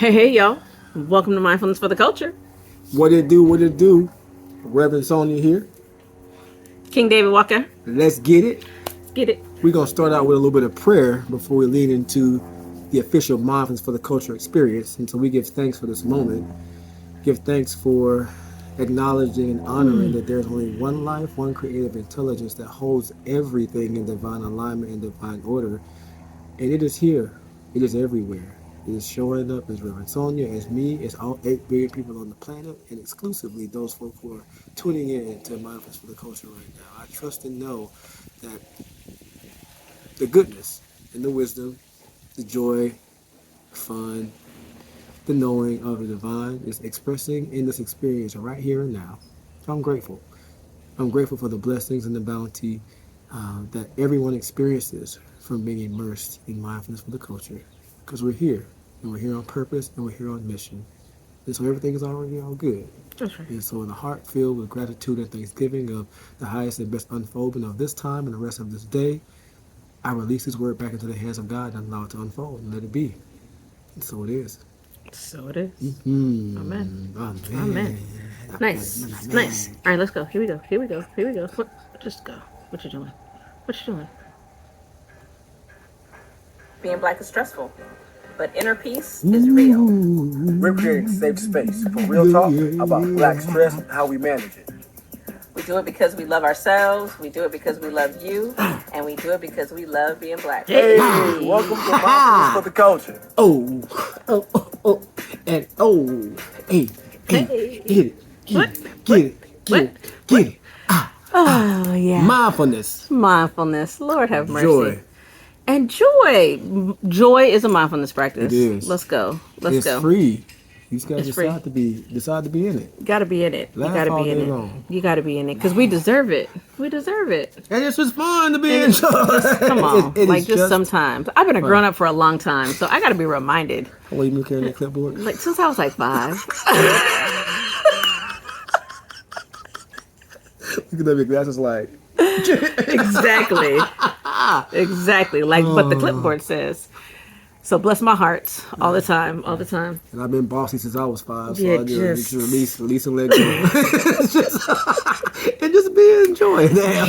Hey, y'all. Welcome to Mindfulness for the Culture. What it do, what it do. Reverend Sonia here. King David Walker. Let's get it. Let's get it. We're going to start out with a little bit of prayer before we lead into the official Mindfulness for the Culture experience. And so we give thanks for this moment. Give thanks for acknowledging and honoring that there's only one life, one creative intelligence that holds everything in divine alignment and divine order. And it is here. It is everywhere. It is showing up as Reverend Sonia, as me, as all 8 billion people on the planet, and exclusively those folk who are tuning in to Mindfulness for the Culture right now. I trust and know that the goodness and the wisdom, the joy, the fun, the knowing of the divine is expressing in this experience right here and now. So I'm grateful. I'm grateful for the blessings and the bounty that everyone experiences from being immersed in Mindfulness for the Culture. Because we're here, and we're here on purpose, and we're here on mission. And so everything is already all good. That's right. And so in a heart filled with gratitude and thanksgiving of the highest and best unfoldment of this time and the rest of this day, I release this word back into the hands of God and allow it to unfold and let it be. And so it is. So it is. Mm-hmm. Amen. Amen. Amen. Nice. Nice. All right, let's go. Here we go. Here we go. Here we go. Just go. What you doing? What you doing? Being black is stressful, but inner peace is real. We're creating a safe space for real talk about black stress and how we manage it. We do it because we love ourselves. We do it because we love you. And we do it because we love being black. Hey, welcome to Mindfulness for the Culture. Oh, and hey, get it, get it. Oh, yeah. Mindfulness. Lord have mercy. Joy. And joy. Joy is a mindfulness practice. It is. Let's go. It's free. You just gotta It's decide to be in it. You gotta be in it. Laugh You gotta all be in day it. long. You gotta be in it. Because we deserve it. We deserve it. And it's just fun to be in. Come on. It like is just sometimes. I've been a grown up for a long time, so I gotta be reminded. How long you been carrying that clipboard? Like since I was like 5. Look at your glasses like. Exactly. Exactly. Like what the clipboard says. So bless my heart all the time. And I've been bossy since I was 5, so Yeah, I just release and let go. And just be enjoying that.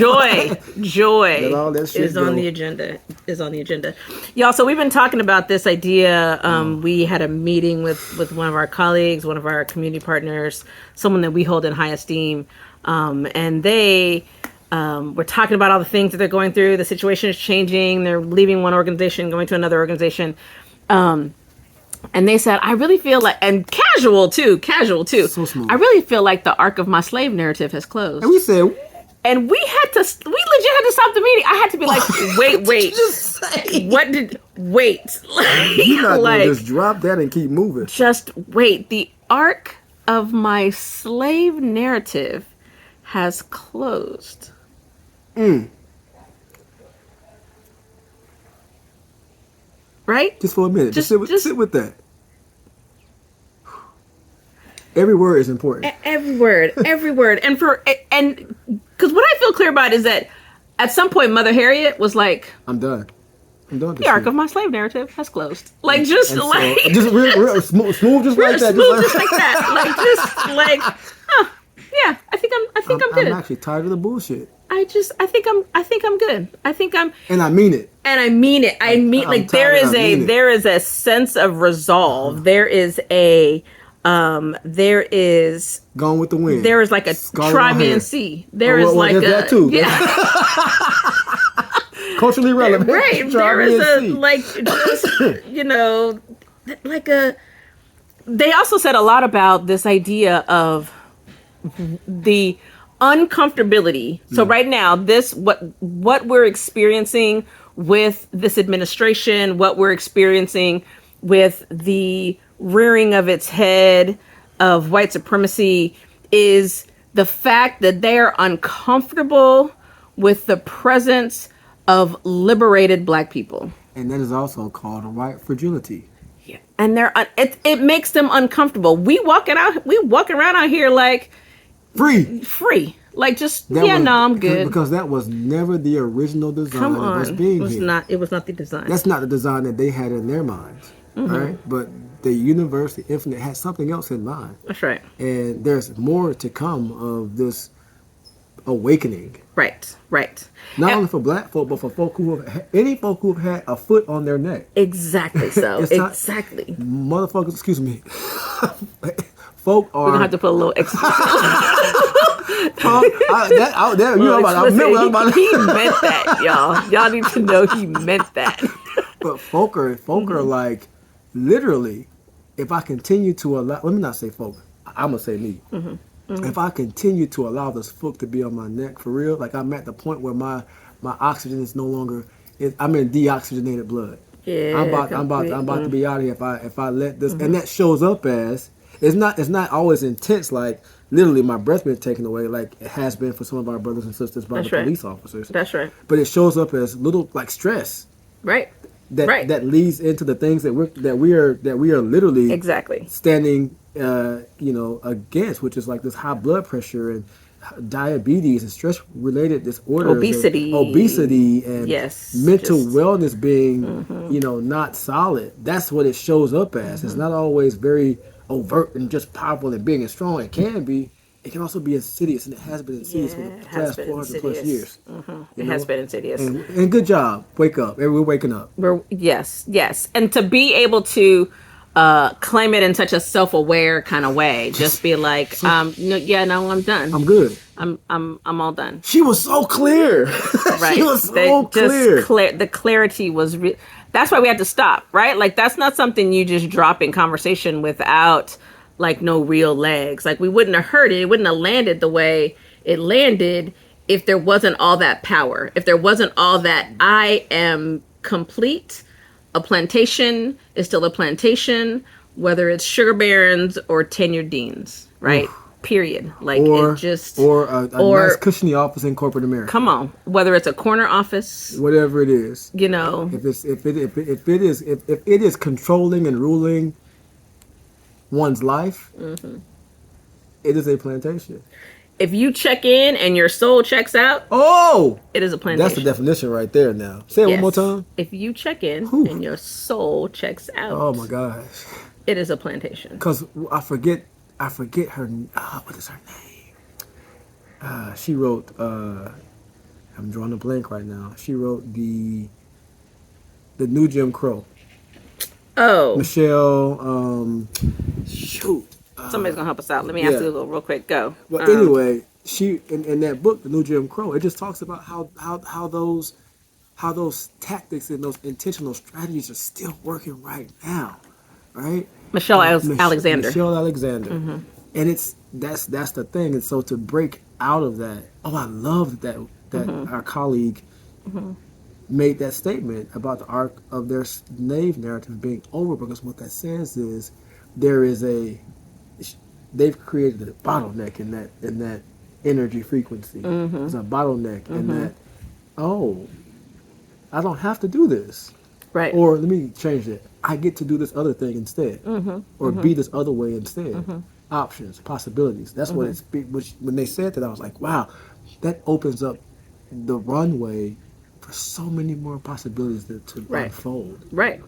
Joy Let all that shit is on go. the agenda. Y'all, so we've been talking about this idea. We had a meeting with one of our colleagues, one of our community partners, someone that we hold in high esteem. And they we're talking about all the things that they're going through. The situation is changing. They're leaving one organization, going to another organization. And they said, I really feel like, and casual too. So smooth. I really feel like the arc of my slave narrative has closed. And we said, We legit had to stop the meeting. I had to be like, wait. Wait. you're not like, going to just drop that and keep moving. just wait. The arc of my slave narrative has closed. Right? Just for a minute. Just- Sit with that. Every word is important. Every word. And because what I feel clear about is that at some point Mother Harriet was like, I'm done with the this arc shit. of my slave narrative has closed. Like just And so, like just real smooth, just like that. smooth, just like that. Like just like, yeah. I think I'm good. I'm actually tired of the bullshit. I think I'm good. And I mean it. And I mean it. I mean, I'm like tired and I mean it. there is a sense of resolve. There is Gone with the wind. there is like a Scarlet try me hair. and see. There is well, like there's a that too. yeah. Culturally relevant. Right. Try There me is and a see. like just like a. They also said a lot about this idea of the uncomfortability. So right now, what we're experiencing with this administration, what we're experiencing with the rearing of its head of white supremacy is the fact that they are uncomfortable with the presence of liberated black people. And that is also called white fragility. Yeah. And it makes them uncomfortable. We walking around out here like free. Like just I'm good. Because that was never the original design Come of on. us being It was here. not the design. That's not the design that they had in their minds. Right? But the universe, the infinite, has something else in mind. That's right. And there's more to come of this awakening. Right. Right. Not And- only for black folk, but for folk who have any folk who have had a foot on their neck. exactly so. It's not- Exactly. Motherfuckers, excuse me. Folk are. We're gonna have to put a little extra. He meant that, y'all. Y'all need to know he meant that. But folk are like, literally, if I continue to allow, let me not say folk, I'm gonna say me. If I continue to allow this folk to be on my neck for real, like I'm at the point where my oxygen is no longer, I'm in deoxygenated blood. Yeah, I'm about to be out of here if I let this, and that shows up as it's not always intense, like literally my breath being taken away, like it has been for some of our brothers and sisters by That's the right. police officers. That's right. But it shows up as little like stress Right. that Right. that leads into the things that we are literally Exactly. standing against, which is like this high blood pressure and diabetes and stress related disorders, obesity and Yes, mental just- wellness being not solid. That's what it shows up as. It's not always very overt and just powerful and big and strong. It can be. It can also be insidious, and it has been insidious for Yeah, the it has past been 400 plus insidious. years. It has been insidious. And good job. Wake up. We're waking up. Yes. And to be able to claim it in such a self-aware kind of way, just be like, no, I'm done. I'm good. I'm all done. She was so clear. Right. She was so clear. The clarity was that's why we had to stop, right? Like that's not something you just drop in conversation without like no real legs. Like we wouldn't have heard it. It wouldn't have landed the way it landed if there wasn't all that power. If there wasn't all that I am complete. A plantation is still a plantation, whether it's sugar barons or tenured deans, right? Period. Like or it just a nice cushiony office in corporate America. Come on, whether it's a corner office, whatever it is, if it is controlling and ruling one's life, it is a plantation. If you check in and your soul checks out, it is a plantation. That's the definition right there. Now say it one more time. If you check in and your soul checks out, oh my gosh, it is a plantation. Because I forget her. What is her name? She wrote. I'm drawing a blank right now. She wrote the New Jim Crow. Oh, Michelle. Shoot. Somebody's gonna help us out. Let me ask you a little real quick. Go. But anyway, she in that book, The New Jim Crow, it just talks about how those tactics and those intentional strategies are still working right now, right? Michelle Alexander. Michelle Alexander, and that's the thing. And so to break out of that, I love that our colleague made that statement about the arc of their slave narrative being over, because what that says is they've created a bottleneck in that energy frequency. There's a bottleneck in that. I don't have to do this. Right. Or let me change it. I get to do this other thing instead, or be this other way instead. Options, possibilities. That's what it's. Which when they said that, I was like, wow, that opens up the runway for so many more possibilities to unfold. Right.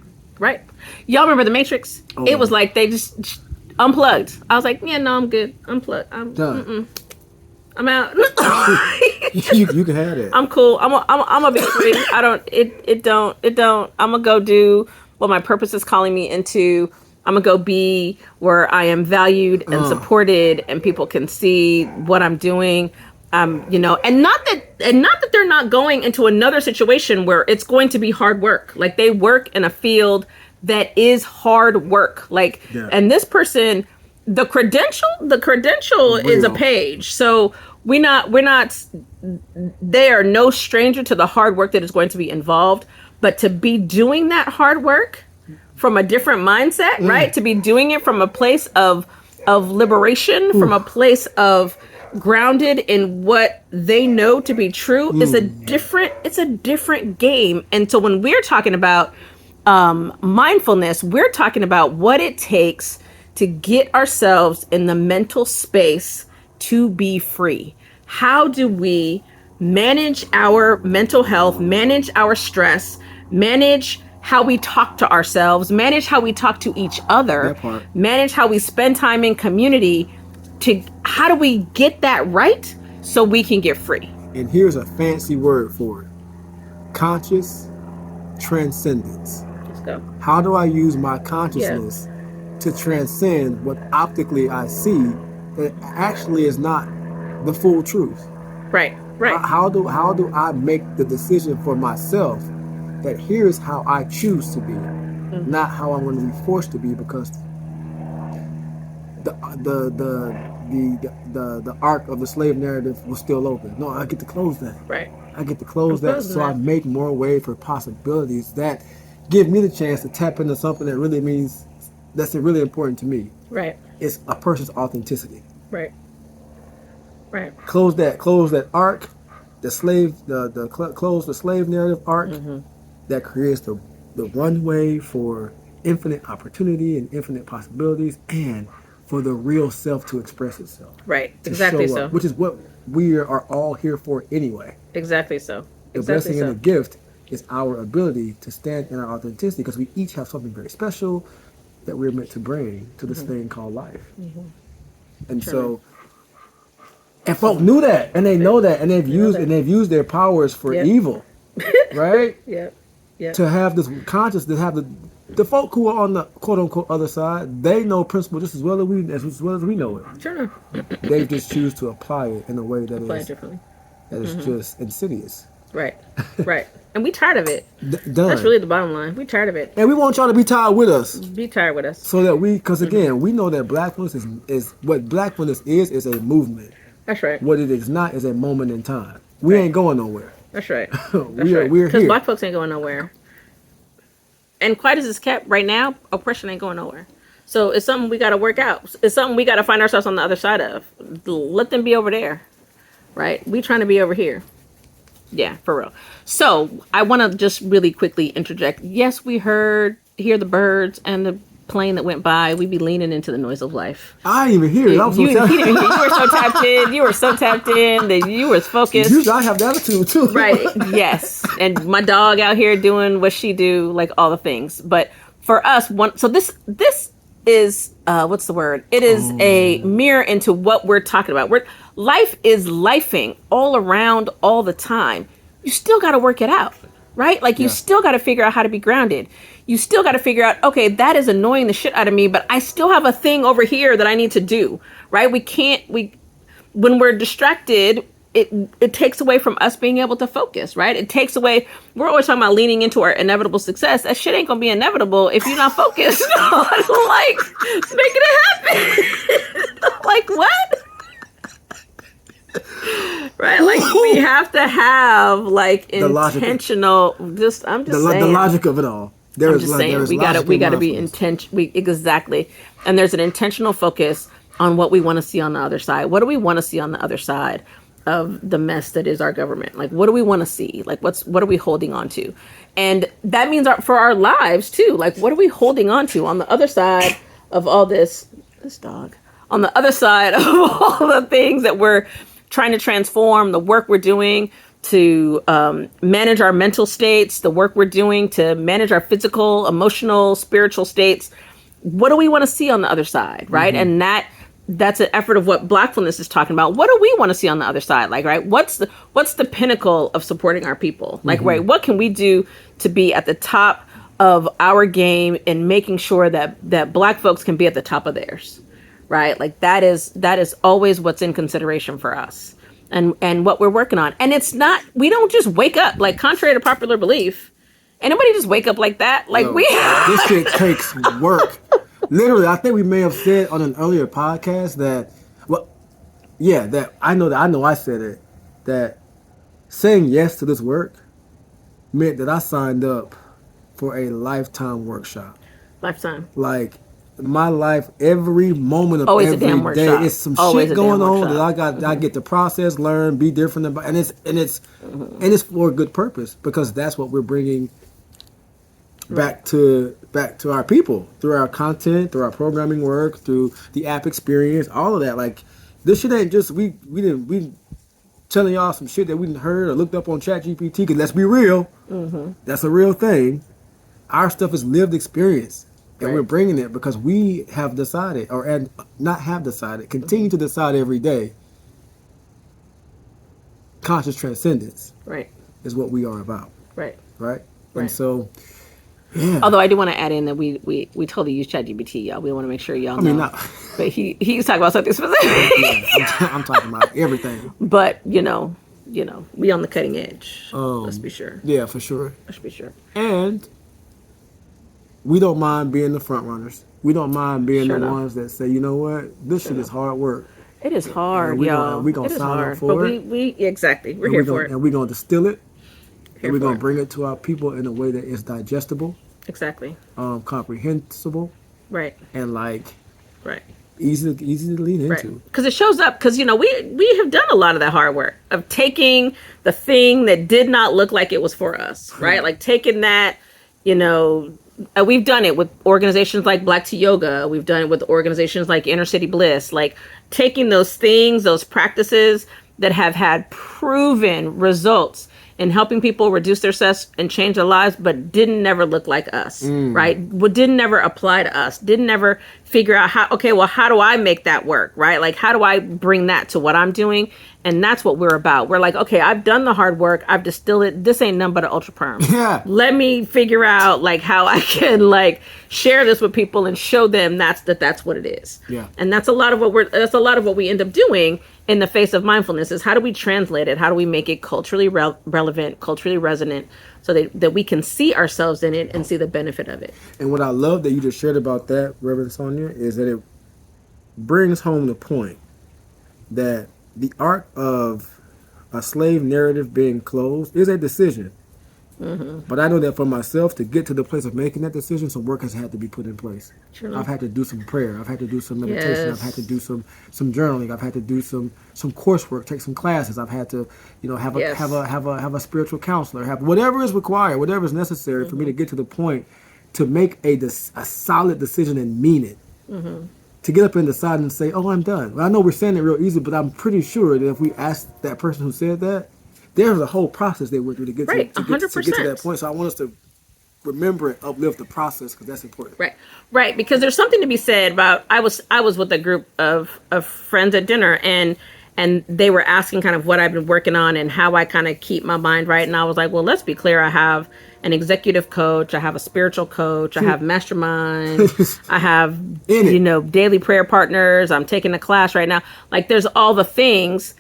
Y'all remember The Matrix? It was like they just unplugged. I was like, yeah, no, I'm good. Unplugged. I'm done. I'm out. you can have it. I'm cool. I'm gonna be free. I don't. It don't. I'm gonna go do what my purpose is calling me into. I'm gonna go be where I am valued and supported, and people can see what I'm doing. And not that they're not going into another situation where it's going to be hard work. Like they work in a field that is hard work. And this person, the credential is a page. So they are no stranger to the hard work that is going to be involved, but to be doing that hard work from a different mindset, right? To be doing it from a place of liberation, from a place of grounded in what they know to be true is a different game. And so when we're talking about mindfulness, we're talking about what it takes to get ourselves in the mental space to be free. How do we manage our mental health, manage our stress, manage how we talk to ourselves, manage how we talk to each other, That part. manage how we spend time in community. To how do we get that right so we can get free? And here's a fancy word for it: conscious transcendence. Let's go. How do I use my consciousness to transcend what optically I see that actually is not the full truth? Right. Right. How do I make the decision for myself that here's how I choose to be, not how I'm going to be forced to be, because the arc of the slave narrative was still open. No, I get to close that. Right. I get to close that, so I make more way for possibilities that give me the chance to tap into something that really means that's really important to me. Right. It's a person's authenticity. Right. Right. Close that arc, close the slave narrative arc that creates the runway for infinite opportunity and infinite possibilities, and for the real self to express itself. Right. Exactly so. Which is what we are all here for anyway. Exactly so. The blessing and the gift is our ability to stand in our authenticity, because we each have something very special that we're meant to bring to this thing called life. And so, and folk knew that, and they know that, and they've used their powers for evil, right? Yep. To have this conscious, to have the folk who are on the quote unquote other side, they know principle just as well as we know it. Sure. They just choose to apply it in a way that is just insidious. Right. Right. And we tired of it. Done. That's really the bottom line. We tired of it. And we want y'all to be tired with us. Be tired with us. So that because again, we know that Blackfulness is what Blackfulness is a movement. That's right. What it is not is a moment in time. We ain't going nowhere. That's right. We're here. Because Black folks ain't going nowhere. And quiet as it's kept right now, oppression ain't going nowhere. So it's something we got to work out. It's something we got to find ourselves on the other side of. Let them be over there. Right? We trying to be over here. Yeah, for real. So I want to just really quickly interject. Yes, we hear the birds and the plane that went by. We be leaning into the noise of life. I didn't even hear it. You were so tapped in. You were so tapped in that you were focused. Usually I have the attitude too. Right. Yes. And my dog out here doing what she do, like all the things. But for us, so this is what's the word? It is a mirror into what we're talking about. Life is lifing all around all the time. You still got to work it out, right? Like you still got to figure out how to be grounded. You still got to figure out, okay, that is annoying the shit out of me, but I still have a thing over here that I need to do, right? When we're distracted, it takes away from us being able to focus, right? It takes away, we're always talking about leaning into our inevitable success. That shit ain't going to be inevitable if you're not focused on like making it happen. Like what? Right, like we have to have like intentional. I'm just saying the logic of it all. I'm just saying we gotta be intentional. Exactly, and there's an intentional focus on what we want to see on the other side. What do we want to see on the other side of the mess that is our government? Like, what do we want to see? Like, what are we holding on to? And that means for our lives too. Like, what are we holding on to on the other side of all this? This dog on the other side of all the things that we're trying to transform, the work we're doing to manage our mental states, the work we're doing to manage our physical, emotional, spiritual states. What do we want to see on the other side, right? And that's an effort of what Blackfulness is talking about. What do we want to see on the other side? Like, right? What's the pinnacle of supporting our people? Like, right? What can we do to be at the top of our game and making sure that Black folks can be at the top of theirs? Right? Like that is always what's in consideration for us and what we're working on. And it's not, we don't just wake up, like contrary to popular belief. Anybody just wake up like that? Like this shit takes work. Literally, I think we may have said on an earlier podcast that I know I said it, that saying yes to this work meant that I signed up for a lifetime workshop. Lifetime. Like, my life, every moment of always every day, it's some shit going on that I get to process, learn, be different about, and it's for a good purpose, because that's what we're bringing back to our people through our content, through our programming work, through the app experience, all of that. Like, this shit ain't just we telling y'all some shit that we didn't heard or looked up on ChatGPT. Because let's be real, that's a real thing. our stuff is lived experience, and Right. we're bringing it because we have decided, or and not have decided, continue to decide every day. Conscious transcendence Right. is what we are about, Right. right? And Right. so, yeah. Although I do want to add in that we totally use ChatGPT, y'all. We want to make sure y'all I mean, know. not. But he's talking about something specific. Yeah, I'm talking about everything. But we on the cutting edge. Let's be sure. Yeah, for sure. Let's be sure. And we don't mind being the front runners. We don't mind being Sure the enough. ones that say, you know what, this shit is hard work. It is hard, And we y'all. gonna It is sign up hard. for But it. we exactly. We're And here for it. and we're gonna distill it, Here and we're for gonna it. bring it to our people in a way that is digestible, Exactly. comprehensible, Right. and like Right. easy to lean Right. into. Because it shows up. Because we have done a lot of that hard work of taking the thing that did not look like it was for us. Right. Like taking that. We've done it with organizations like Black to Yoga. We've done it with organizations like Inner City Bliss. Like taking those things, those practices that have had proven results in helping people reduce their stress and change their lives, but didn't never look like us, right? What didn't never apply to us, didn't never figure out how do I make that work, right? Like, how do I bring that to what I'm doing? And that's what we're about. We're like, okay, I've done the hard work. I've distilled it. This ain't nothing but an ultra perm. Yeah. Let me figure out like how I can like share this with people and show them that's what it is. Yeah. And that's a lot of what we end up doing in the face of mindfulness is how do we translate it? How do we make it culturally relevant, culturally resonant, so that we can see ourselves in it and see the benefit of it. And what I love that you just shared about that, Reverend Sonia, is that it brings home the point that the art of a slave narrative being closed is a decision. But I know that for myself, to get to the place of making that decision, some work has had to be put in place. True. I've had to do some prayer. I've had to do some meditation. Yes. I've had to do some journaling. I've had to do some coursework, take some classes. I've had to, have a Yes. have a spiritual counselor, have whatever is required, whatever is necessary for me to get to the point to make a solid decision and mean it. To get up and decide and say, "Oh, I'm done." Well, I know we're saying it real easy, but I'm pretty sure that if we asked that person who said that, there's a whole process they went through to get Right, to get to 100%. that point. So I want us to remember and uplift the process because that's important. Right. Because there's something to be said about. I was with a group of friends at dinner, and they were asking kind of what I've been working on and how I kind of keep my mind right. And I was like, well, let's be clear. I have an executive coach. I have a spiritual coach. I have mastermind. I have daily prayer partners. I'm taking a class right now. Like there's all the things.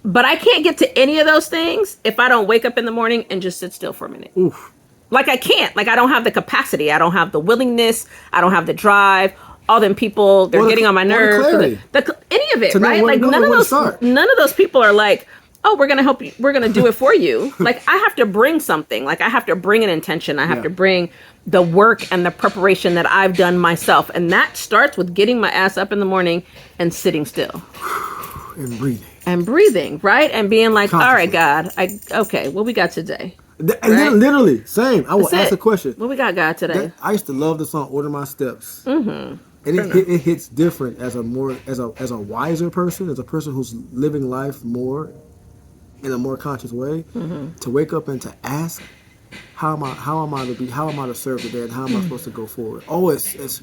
But I can't get to any of those things if I don't wake up in the morning and just sit still for a minute. Oof. Like I can't. Like I don't have the capacity. I don't have the willingness. I don't have the drive. All them people, they're getting on my nerves. Any of it, right? Like none of those people are like, oh, we're gonna help you. We're gonna do it for you. Like I have to bring something. Like I have to bring an intention. I have to bring the work and the preparation that I've done myself, and that starts with getting my ass up in the morning and sitting still. And breathing, right? And being like, all right, God, what we got today? And then literally, same. I will ask a question. What we got, God, today? I used to love the song "Order My Steps," and it hits different as a wiser person, as a person who's living life more in a more conscious way. To wake up and to ask, how am I to serve today, and how am I supposed to go forward? Oh, it's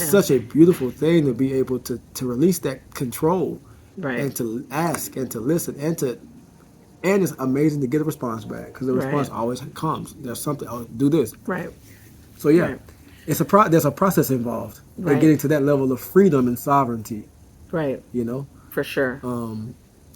such a beautiful thing to be able to release that control. Right. And to ask and to listen and it's amazing to get a response back because the response always comes. There's something. Oh, do this. Right. So it's there's a process involved in getting to that level of freedom and sovereignty. Right. For sure. And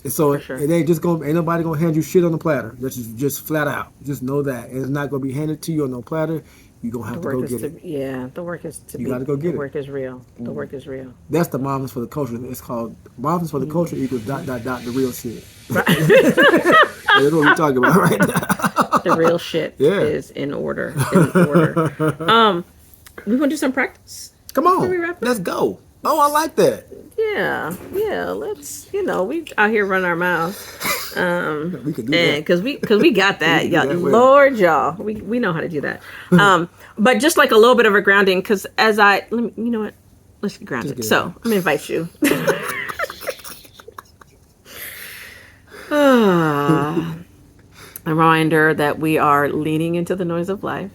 so it ain't nobody gonna hand you shit on the platter. That's just flat out. Just know that and it's not gonna be handed to you on no platter. You're going to have to go get it. Yeah, the work is to be. You got to go get it. The work is real. The work is real. That's the Mindfulness for the culture. It's called Mindfulness for the culture equals ... the real shit. Right. That's what we're talking about right now. The real shit is in order. We want to do some practice? Come on. Let's go. Oh, I like that. Yeah. Let's, we out here running our mouths. We could do that. Because we got that. Lord, y'all. We know how to do that. But just like a little bit of a grounding, because you know what? Let's get grounded. So I'm going to invite you. A reminder that we are leaning into the noise of life,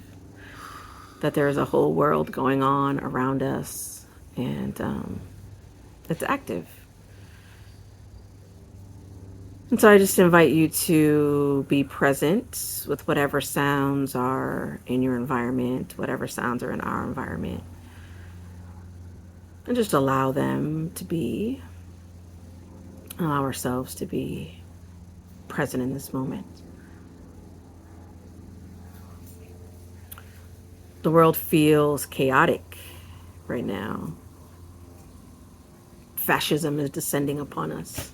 that there is a whole world going on around us, and it's active. And so I just invite you to be present with whatever sounds are in your environment, whatever sounds are in our environment, and just allow them to be, allow ourselves to be present in this moment. The world feels chaotic right now. Fascism is descending upon us.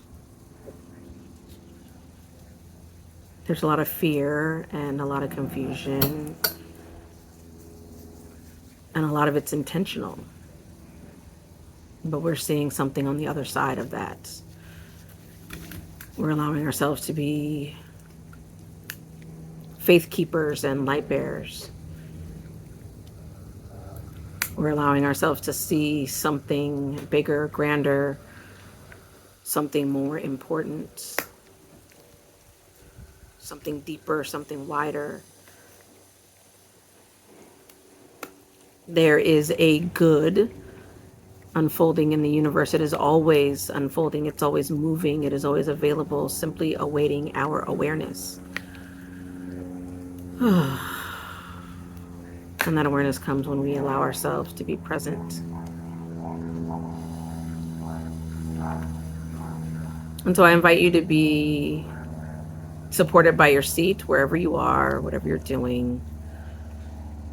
There's a lot of fear and a lot of confusion, and a lot of it's intentional. But we're seeing something on the other side of that. We're allowing ourselves to be faith keepers and light bearers. We're allowing ourselves to see something bigger, grander, something more important, something deeper, something wider. There is a good unfolding in the universe. It is always unfolding. It's always moving. It is always available, simply awaiting our awareness. And that awareness comes when we allow ourselves to be present. And so I invite you to be supported by your seat, wherever you are, whatever you're doing.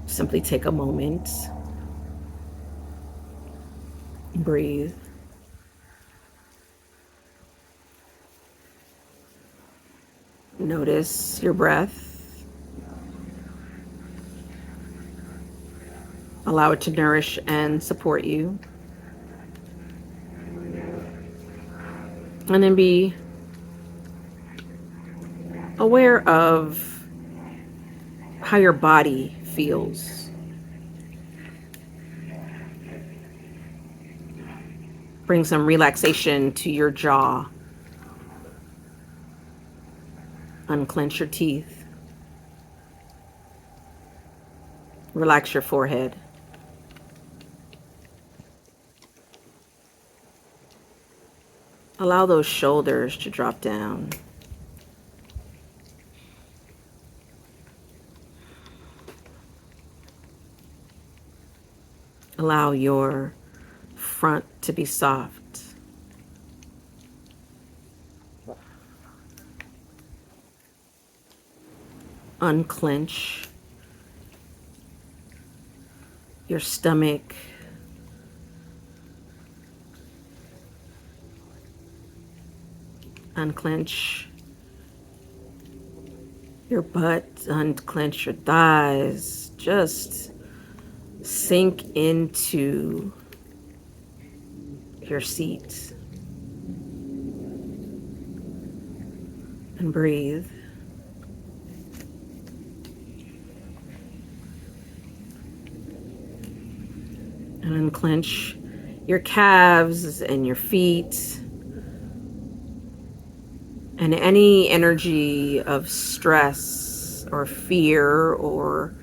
Simply take a moment, breathe. Notice your breath. Allow it to nourish and support you. And then be aware of how your body feels. Bring some relaxation to your jaw. Unclench your teeth. Relax your forehead. Allow those shoulders to drop down. Allow your front to be soft. Unclench your stomach. Unclench your butt. Unclench your thighs. Just sink into your seat and breathe. And unclench your calves and your feet and any energy of stress or fear or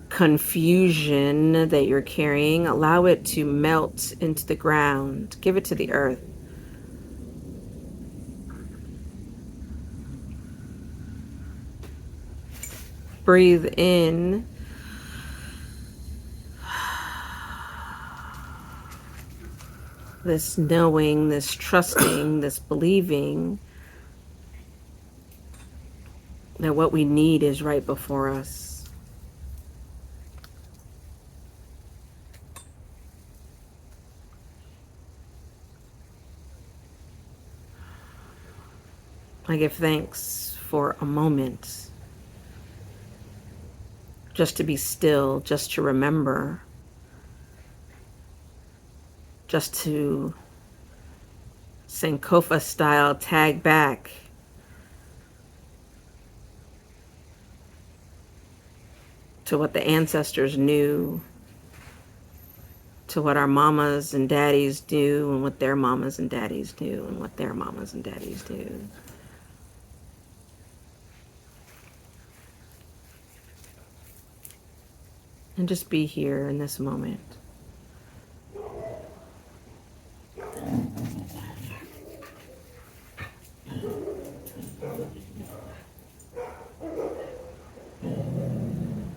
confusion that you're carrying. Allow it to melt into the ground. Give it to the earth. Breathe in. This knowing, this trusting, this believing that what we need is right before us. I give thanks for a moment just to be still, just to remember, just to Sankofa style tag back to what the ancestors knew, to what our mamas and daddies do, and what their mamas and daddies do, and what their mamas and daddies do. and just be here in this moment.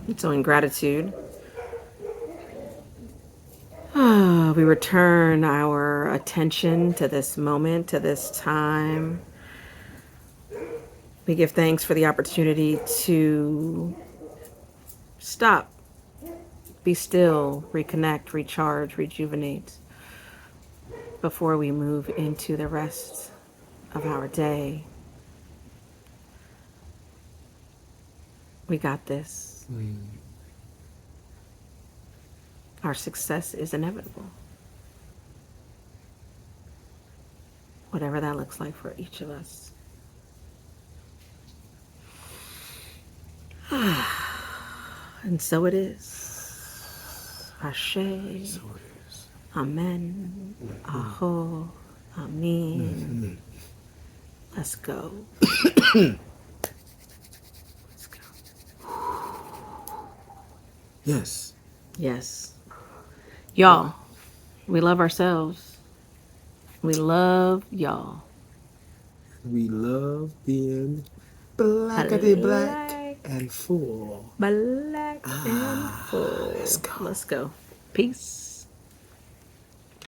And so in gratitude, we return our attention to this moment, to this time. We give thanks for the opportunity to stop, be still, reconnect, recharge, rejuvenate before we move into the rest of our day. We got this. Our success is inevitable. Whatever that looks like for each of us. And so it is. Ashe. So it is. Amen. Aho. Amen. Let's go. Let's go. Yes. Yes. Y'all, we love ourselves. We love y'all. We love being blackity black and full. Black and full. Let's go. Let's go. Peace.